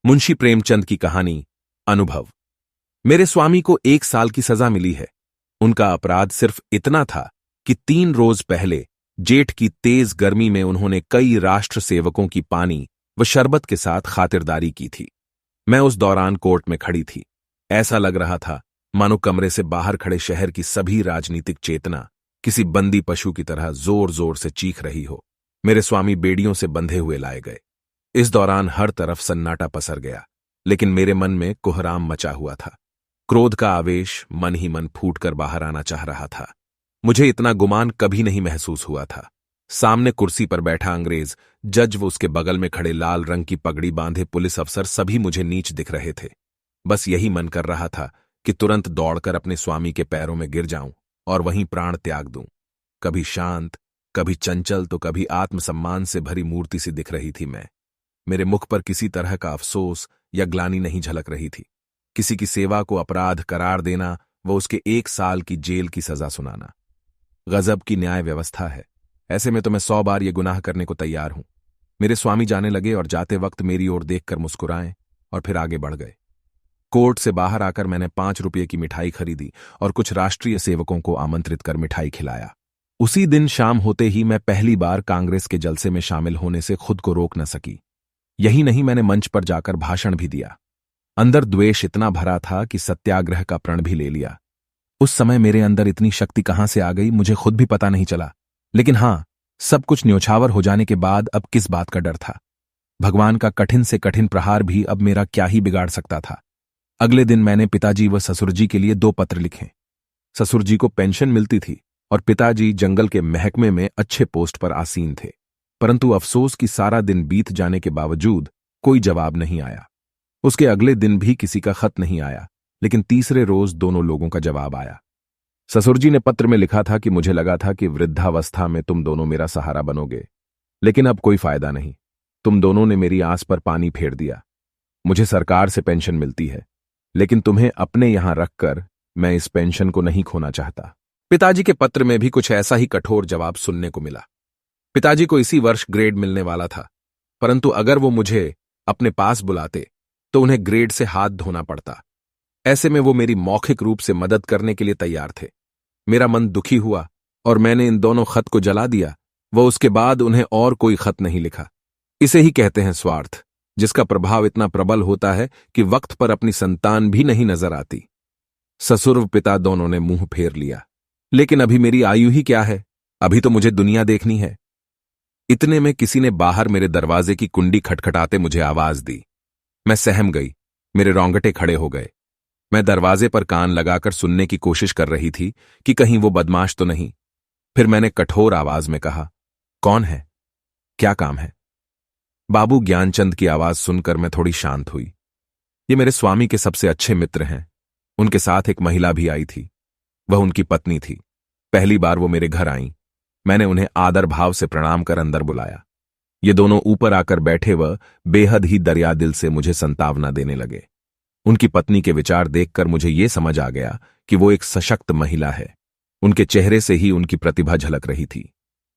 मुंशी प्रेमचंद की कहानी अनुभव। मेरे स्वामी को 1 साल की सजा मिली है। उनका अपराध सिर्फ इतना था कि 3 रोज पहले जेठ की तेज गर्मी में उन्होंने कई राष्ट्र सेवकों की पानी व शरबत के साथ खातिरदारी की थी। मैं उस दौरान कोर्ट में खड़ी थी। ऐसा लग रहा था मानो कमरे से बाहर खड़े शहर की सभी राजनीतिक चेतना किसी बंदी पशु की तरह जोर जोर से चीख रही हो। मेरे स्वामी बेड़ियों से बंधे हुए लाए गए। इस दौरान हर तरफ सन्नाटा पसर गया, लेकिन मेरे मन में कोहराम मचा हुआ था। क्रोध का आवेश मन ही मन फूट कर बाहर आना चाह रहा था। मुझे इतना गुमान कभी नहीं महसूस हुआ था। सामने कुर्सी पर बैठा अंग्रेज, जज व उसके बगल में खड़े लाल रंग की पगड़ी बांधे पुलिस अफसर सभी मुझे नीच दिख रहे थे। बस यही मन कर रहा था कि तुरंत दौड़कर अपने स्वामी के पैरों में गिर जाऊं और वहीं प्राण त्याग दूं। कभी शांत, कभी चंचल तो कभी आत्मसम्मान से भरी मूर्ति सी दिख रही थी मैं। मेरे मुख पर किसी तरह का अफसोस या ग्लानि नहीं झलक रही थी। किसी की सेवा को अपराध करार देना व उसके 1 साल की जेल की सजा सुनाना गजब की न्याय व्यवस्था है। ऐसे में तो मैं 100 बार ये गुनाह करने को तैयार हूं। मेरे स्वामी जाने लगे और जाते वक्त मेरी ओर देखकर मुस्कुराए और फिर आगे बढ़ गए। कोर्ट से बाहर आकर मैंने 5 रुपये की मिठाई खरीदी और कुछ राष्ट्रीय सेवकों को आमंत्रित कर मिठाई खिलाया। उसी दिन शाम होते ही मैं पहली बार कांग्रेस के जलसे में शामिल होने से खुद को रोक न सकी। यही नहीं, मैंने मंच पर जाकर भाषण भी दिया। अंदर द्वेष इतना भरा था कि सत्याग्रह का प्रण भी ले लिया। उस समय मेरे अंदर इतनी शक्ति कहां से आ गई मुझे खुद भी पता नहीं चला। लेकिन हां, सब कुछ न्योछावर हो जाने के बाद अब किस बात का डर था। भगवान का कठिन से कठिन प्रहार भी अब मेरा क्या ही बिगाड़ सकता था। अगले दिन मैंने पिताजी व ससुर जी के लिए 2 पत्र लिखे। ससुर जी को पेंशन मिलती थी और पिताजी जंगल के महकमे में अच्छे पोस्ट पर आसीन थे, परंतु अफसोस कि सारा दिन बीत जाने के बावजूद कोई जवाब नहीं आया। उसके अगले दिन भी किसी का खत नहीं आया, लेकिन तीसरे रोज दोनों लोगों का जवाब आया। ससुर जी ने पत्र में लिखा था कि मुझे लगा था कि वृद्धावस्था में तुम दोनों मेरा सहारा बनोगे, लेकिन अब कोई फायदा नहीं। तुम दोनों ने मेरी आस पर पानी फेर दिया। मुझे सरकार से पेंशन मिलती है, लेकिन तुम्हें अपने यहां रखकर मैं इस पेंशन को नहीं खोना चाहता। पिताजी के पत्र में भी कुछ ऐसा ही कठोर जवाब सुनने को मिला। पिताजी को इसी वर्ष ग्रेड मिलने वाला था, परंतु अगर वो मुझे अपने पास बुलाते तो उन्हें ग्रेड से हाथ धोना पड़ता। ऐसे में वो मेरी मौखिक रूप से मदद करने के लिए तैयार थे। मेरा मन दुखी हुआ और मैंने इन दोनों खत को जला दिया। वो उसके बाद उन्हें और कोई खत नहीं लिखा। इसे ही कहते हैं स्वार्थ, जिसका प्रभाव इतना प्रबल होता है कि वक्त पर अपनी संतान भी नहीं नजर आती। ससुर व पिता दोनों ने मुंह फेर लिया। लेकिन अभी मेरी आयु ही क्या है, अभी तो मुझे दुनिया देखनी है। इतने में किसी ने बाहर मेरे दरवाजे की कुंडी खटखटाते मुझे आवाज दी। मैं सहम गई, मेरे रोंगटे खड़े हो गए। मैं दरवाजे पर कान लगाकर सुनने की कोशिश कर रही थी कि कहीं वो बदमाश तो नहीं। फिर मैंने कठोर आवाज में कहा, कौन है, क्या काम है? बाबू ज्ञानचंद की आवाज सुनकर मैं थोड़ी शांत हुई। ये मेरे स्वामी के सबसे अच्छे मित्र हैं। उनके साथ एक महिला भी आई थी, वह उनकी पत्नी थी। पहली बार वो मेरे घर आईं। मैंने उन्हें आदर भाव से प्रणाम कर अंदर बुलाया। ये दोनों ऊपर आकर बैठे व बेहद ही दरिया दिल से मुझे संतावना देने लगे। उनकी पत्नी के विचार देखकर मुझे ये समझ आ गया कि वो एक सशक्त महिला है। उनके चेहरे से ही उनकी प्रतिभा झलक रही थी।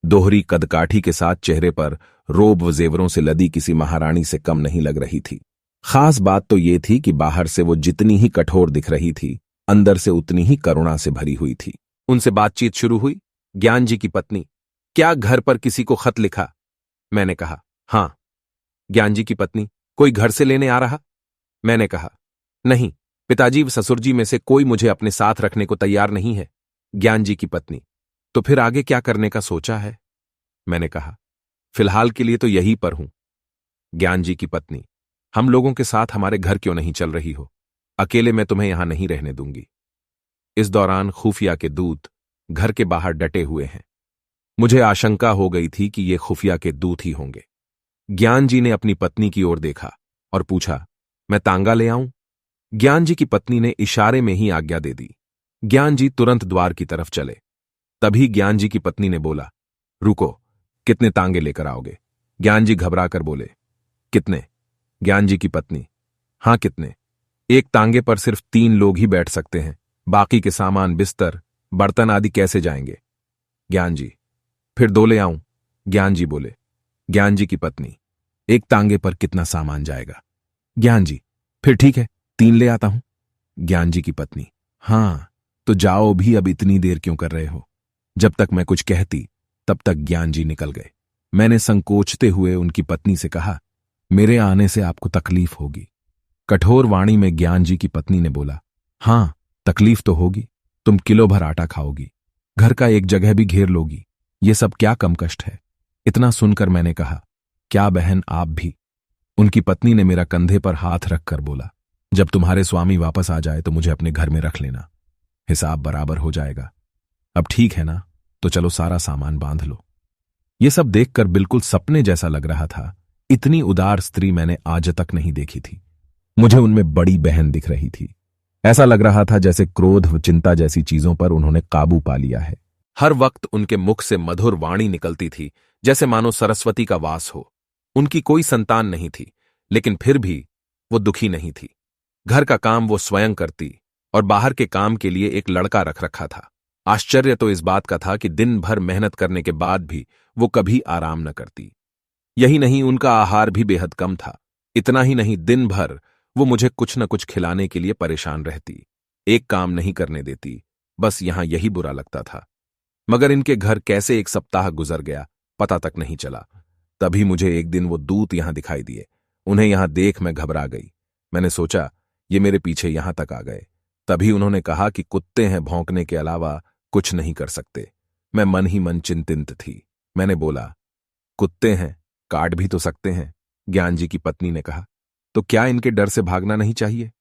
दोहरी कदकाठी के साथ चेहरे पर रोब व जेवरों से लदी किसी महारानी से कम नहीं लग रही थी। खास बात तो ये थी कि बाहर से वो जितनी ही कठोर दिख रही थी, अंदर से उतनी ही करुणा से भरी हुई थी। उनसे बातचीत शुरू हुई। ज्ञान जी की पत्नी, क्या घर पर किसी को खत लिखा? मैंने कहा, हां। ज्ञान जी की पत्नी, कोई घर से लेने आ रहा? मैंने कहा, नहीं, पिताजी व ससुर जी में से कोई मुझे अपने साथ रखने को तैयार नहीं है। ज्ञान जी की पत्नी, तो फिर आगे क्या करने का सोचा है? मैंने कहा, फिलहाल के लिए तो यहीं पर हूं। ज्ञान जी की पत्नी, हम लोगों के साथ हमारे घर क्यों नहीं चल रही हो? अकेले मैं तुम्हें यहां नहीं रहने दूंगी। इस दौरान खुफिया के दूत घर के बाहर डटे हुए हैं। मुझे आशंका हो गई थी कि ये खुफिया के दूत ही होंगे। ज्ञान जी ने अपनी पत्नी की ओर देखा और पूछा, मैं तांगा ले आऊं? ज्ञान जी की पत्नी ने इशारे में ही आज्ञा दे दी। ज्ञान जी तुरंत द्वार की तरफ चले। तभी ज्ञान जी की पत्नी ने बोला, रुको, कितने तांगे लेकर आओगे? ज्ञान जी घबरा कर बोले, कितने? ज्ञान जी की पत्नी, हां कितने? एक तांगे पर सिर्फ 3 लोग ही बैठ सकते हैं, बाकी के सामान, बिस्तर, बर्तन आदि कैसे जाएंगे? ज्ञान जी, फिर 2 ले आऊं? ज्ञान जी बोले। ज्ञान जी की पत्नी, एक तांगे पर कितना सामान जाएगा? ज्ञान जी, फिर ठीक है, 3 ले आता हूं। ज्ञान जी की पत्नी, हाँ, तो जाओ भी, अब इतनी देर क्यों कर रहे हो? जब तक मैं कुछ कहती तब तक ज्ञान जी निकल गए। मैंने संकोचते हुए उनकी पत्नी से कहा, मेरे आने से आपको तकलीफ होगी। कठोर वाणी में ज्ञान जी की पत्नी ने बोला, हां, तकलीफ तो होगी, तुम किलो भर आटा खाओगी, घर का एक जगह भी घेर लोगी, ये सब क्या कम कष्ट है? इतना सुनकर मैंने कहा, क्या बहन आप भी? उनकी पत्नी ने मेरा कंधे पर हाथ रखकर बोला, जब तुम्हारे स्वामी वापस आ जाए तो मुझे अपने घर में रख लेना, हिसाब बराबर हो जाएगा। अब ठीक है ना, तो चलो सारा सामान बांध लो। ये सब देखकर बिल्कुल सपने जैसा लग रहा था। इतनी उदार स्त्री मैंने आज तक नहीं देखी थी। मुझे उनमें बड़ी बहन दिख रही थी। ऐसा लग रहा था जैसे क्रोध व चिंता जैसी चीजों पर उन्होंने काबू पा लिया है। हर वक्त उनके मुख से मधुर वाणी निकलती थी, जैसे मानो सरस्वती का वास हो। उनकी कोई संतान नहीं थी, लेकिन फिर भी वो दुखी नहीं थी। घर का काम वो स्वयं करती और बाहर के काम के लिए एक लड़का रख रखा था। आश्चर्य तो इस बात का था कि दिन भर मेहनत करने के बाद भी वो कभी आराम न करती। यही नहीं, उनका आहार भी बेहद कम था। इतना ही नहीं, दिन भर वो मुझे कुछ न कुछ खिलाने के लिए परेशान रहती, एक काम नहीं करने देती। बस यहां यही बुरा लगता था। मगर इनके घर कैसे एक सप्ताह गुजर गया पता तक नहीं चला। तभी मुझे एक दिन वो दूत यहां दिखाई दिए। उन्हें यहां देख मैं घबरा गई। मैंने सोचा ये मेरे पीछे यहां तक आ गए। तभी उन्होंने कहा कि कुत्ते हैं, भौंकने के अलावा कुछ नहीं कर सकते। मैं मन ही मन चिंतित थी। मैंने बोला, कुत्ते हैं, काट भी तो सकते हैं। ज्ञान जी की पत्नी ने कहा, तो क्या इनके डर से भागना नहीं चाहिए?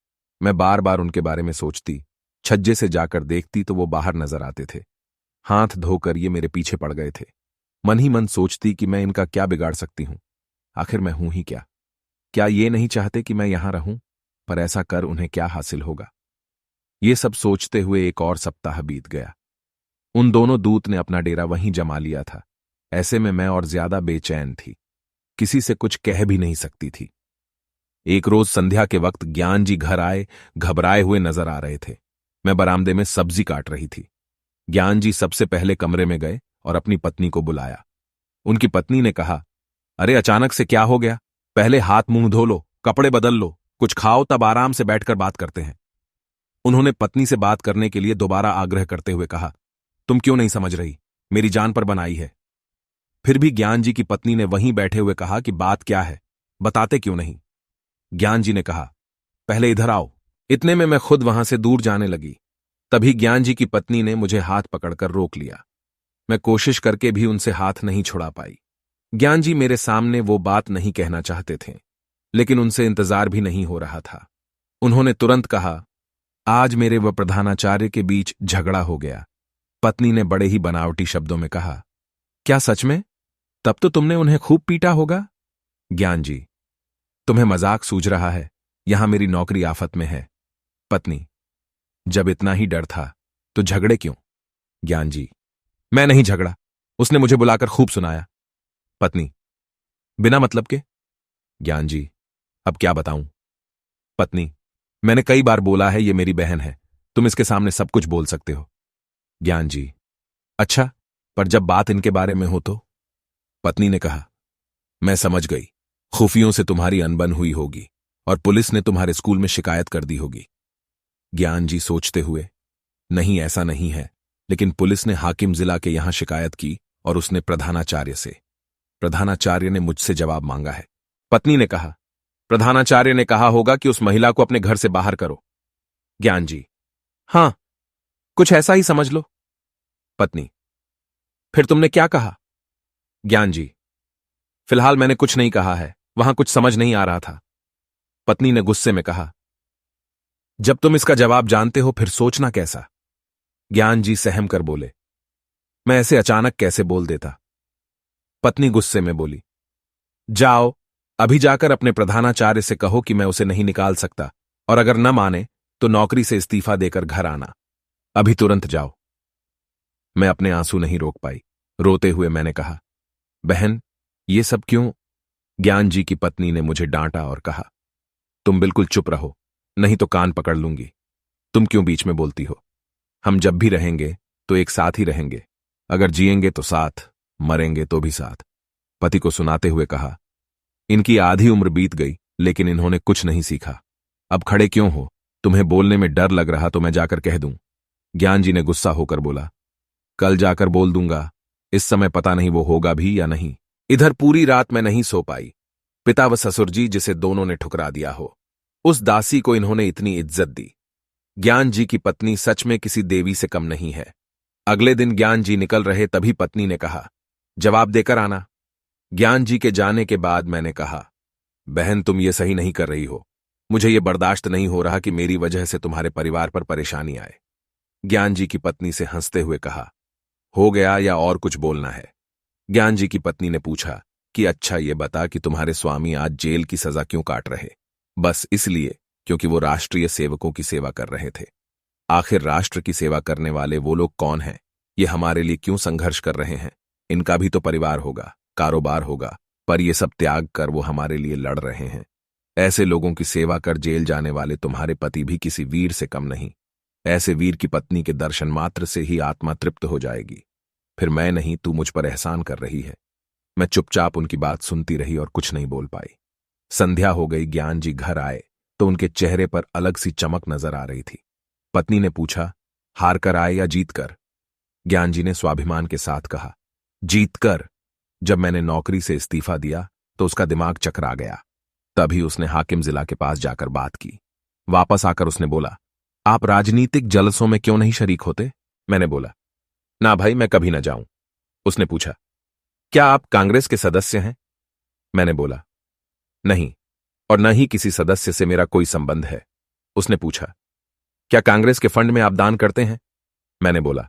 मैं बार बार उनके बारे में सोचती। छज्जे से जाकर देखती तो वो बाहर नजर आते थे। हाथ धोकर ये मेरे पीछे पड़ गए थे। मन ही मन सोचती कि मैं इनका क्या बिगाड़ सकती हूं। आखिर मैं हूं ही क्या? क्या ये नहीं चाहते कि मैं यहां रहूं? पर ऐसा कर उन्हें क्या हासिल होगा? ये सब सोचते हुए एक और सप्ताह बीत गया। उन दोनों दूत ने अपना डेरा वहीं जमा लिया था। ऐसे में मैं और ज्यादा बेचैन थी। किसी से कुछ कह भी नहीं सकती थी। एक रोज संध्या के वक्त ज्ञान जी घर आए, घबराए हुए नजर आ रहे थे। मैं बरामदे में सब्जी काट रही थी। ज्ञान जी सबसे पहले कमरे में गए और अपनी पत्नी को बुलाया। उनकी पत्नी ने कहा, अरे अचानक से क्या हो गया? पहले हाथ मुंह धो लो, कपड़े बदल लो, कुछ खाओ, तब आराम से बैठकर बात करते हैं। उन्होंने पत्नी से बात करने के लिए दोबारा आग्रह करते हुए कहा, तुम क्यों नहीं समझ रही? मेरी जान पर बनाई है। फिर भी ज्ञान जी की पत्नी ने वहीं बैठे हुए कहा कि बात क्या है, बताते क्यों नहीं? ज्ञान जी ने कहा, पहले इधर आओ। इतने में मैं खुद वहां से दूर जाने लगी। तभी ज्ञान जी की पत्नी ने मुझे हाथ पकड़कर रोक लिया। मैं कोशिश करके भी उनसे हाथ नहीं छुड़ा पाई। ज्ञान जी मेरे सामने वो बात नहीं कहना चाहते थे, लेकिन उनसे इंतजार भी नहीं हो रहा था। उन्होंने तुरंत कहा, आज मेरे व प्रधानाचार्य के बीच झगड़ा हो गया। पत्नी ने बड़े ही बनावटी शब्दों में कहा, क्या सच में? तब तो तुमने उन्हें खूब पीटा होगा। ज्ञान जी, तुम्हें मजाक सूझ रहा है, यहां मेरी नौकरी आफत में है। पत्नी, जब इतना ही डर था तो झगड़े क्यों? ज्ञान जी, मैं नहीं झगड़ा, उसने मुझे बुलाकर खूब सुनाया। पत्नी, बिना मतलब के? ज्ञान जी, अब क्या बताऊं? पत्नी, मैंने कई बार बोला है ये मेरी बहन है, तुम इसके सामने सब कुछ बोल सकते हो। ज्ञान जी, अच्छा, पर जब बात इनके बारे में हो तो? पत्नी ने कहा, मैं समझ गई, खुफियों से तुम्हारी अनबन हुई होगी और पुलिस ने तुम्हारे स्कूल में शिकायत कर दी होगी। ज्ञान जी सोचते हुए, नहीं ऐसा नहीं है, लेकिन पुलिस ने हाकिम जिला के यहां शिकायत की और उसने प्रधानाचार्य से। प्रधानाचार्य ने मुझसे जवाब मांगा है। पत्नी ने कहा, प्रधानाचार्य ने कहा होगा कि उस महिला को अपने घर से बाहर करो। ज्ञान जी, हां, कुछ ऐसा ही समझ लो। पत्नी, फिर तुमने क्या कहा? ज्ञान जी, फिलहाल मैंने कुछ नहीं कहा है, वहां कुछ समझ नहीं आ रहा था। पत्नी ने गुस्से में कहा, जब तुम इसका जवाब जानते हो फिर सोचना कैसा? ज्ञान जी सहम कर बोले, मैं ऐसे अचानक कैसे बोल देता? पत्नी गुस्से में बोली, जाओ, अभी जाकर अपने प्रधानाचार्य से कहो कि मैं उसे नहीं निकाल सकता, और अगर न माने तो नौकरी से इस्तीफा देकर घर आना। अभी तुरंत जाओ। मैं अपने आंसू नहीं रोक पाई। रोते हुए मैंने कहा, बहन, ये सब क्यों? ज्ञान जी की पत्नी ने मुझे डांटा और कहा, तुम बिल्कुल चुप रहो, नहीं तो कान पकड़ लूंगी। तुम क्यों बीच में बोलती हो? हम जब भी रहेंगे तो एक साथ ही रहेंगे, अगर जिएंगे तो साथ, मरेंगे तो भी साथ। पति को सुनाते हुए कहा, इनकी आधी उम्र बीत गई लेकिन इन्होंने कुछ नहीं सीखा। अब खड़े क्यों हो? तुम्हें बोलने में डर लग रहा तो मैं जाकर कह दूं। ज्ञान जी ने गुस्सा होकर बोला। कल जाकर बोल दूंगा, इस समय पता नहीं वो होगा भी या नहीं। इधर पूरी रात मैं नहीं सो पाई। पिता व ससुर जी जिसे दोनों ने ठुकरा दिया हो, उस दासी को इन्होंने इतनी इज्जत दी। ज्ञान जी की पत्नी सच में किसी देवी से कम नहीं है। अगले दिन ज्ञान जी निकल रहे तभी पत्नी ने कहा, जवाब देकर आना। ज्ञान जी के जाने के बाद मैंने कहा, बहन तुम ये सही नहीं कर रही हो। मुझे ये बर्दाश्त नहीं हो रहा कि मेरी वजह से तुम्हारे परिवार पर परेशानी आए। ज्ञान जी की पत्नी से हंसते हुए कहा, हो गया या और कुछ बोलना है? ज्ञान जी की पत्नी ने पूछा कि अच्छा ये बता कि तुम्हारे स्वामी आज जेल की सजा क्यों काट रहे? बस इसलिए क्योंकि वो राष्ट्रीय सेवकों की सेवा कर रहे थे। आखिर राष्ट्र की सेवा करने वाले वो लोग कौन हैं? ये हमारे लिए क्यों संघर्ष कर रहे हैं? इनका भी तो परिवार होगा, कारोबार होगा, पर ये सब त्याग कर वो हमारे लिए लड़ रहे हैं। ऐसे लोगों की सेवा कर जेल जाने वाले तुम्हारे पति भी किसी वीर से कम नहीं। ऐसे वीर की पत्नी के दर्शन मात्र से ही आत्मा तृप्त हो जाएगी। फिर मैं नहीं, तू मुझ पर एहसान कर रही है। मैं चुपचाप उनकी बात सुनती रही और कुछ नहीं बोल पाई। संध्या हो गई। ज्ञान जी घर आए तो उनके चेहरे पर अलग सी चमक नजर आ रही थी। पत्नी ने पूछा, हार कर आए या जीत कर? ज्ञान जी ने स्वाभिमान के साथ कहा, जीत कर। जब मैंने नौकरी से इस्तीफा दिया तो उसका दिमाग चकरा गया। तभी उसने हाकिम जिला के पास जाकर बात की। वापस आकर उसने बोला, आप राजनीतिक जलसों में क्यों नहीं शरीक होते? मैंने बोला, ना भाई, मैं कभी ना जाऊं। उसने पूछा, क्या आप कांग्रेस के सदस्य हैं? मैंने बोला, नहीं, और न ही किसी सदस्य से मेरा कोई संबंध है। उसने पूछा, क्या कांग्रेस के फंड में आप दान करते हैं? मैंने बोला,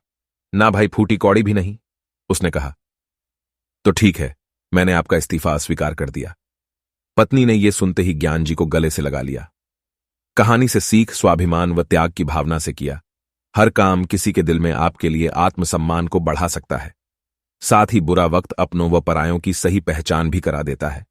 ना भाई, फूटी कौड़ी भी नहीं। उसने कहा, तो ठीक है, मैंने आपका इस्तीफा अस्वीकार कर दिया। पत्नी ने यह सुनते ही ज्ञान जी को गले से लगा लिया। कहानी से सीख स्वाभिमान व त्याग की भावना से किया। हर काम किसी के दिल में आपके लिए आत्मसम्मान को बढ़ा सकता है, साथ ही बुरा वक्त अपनों व परायों की सही पहचान भी करा देता है।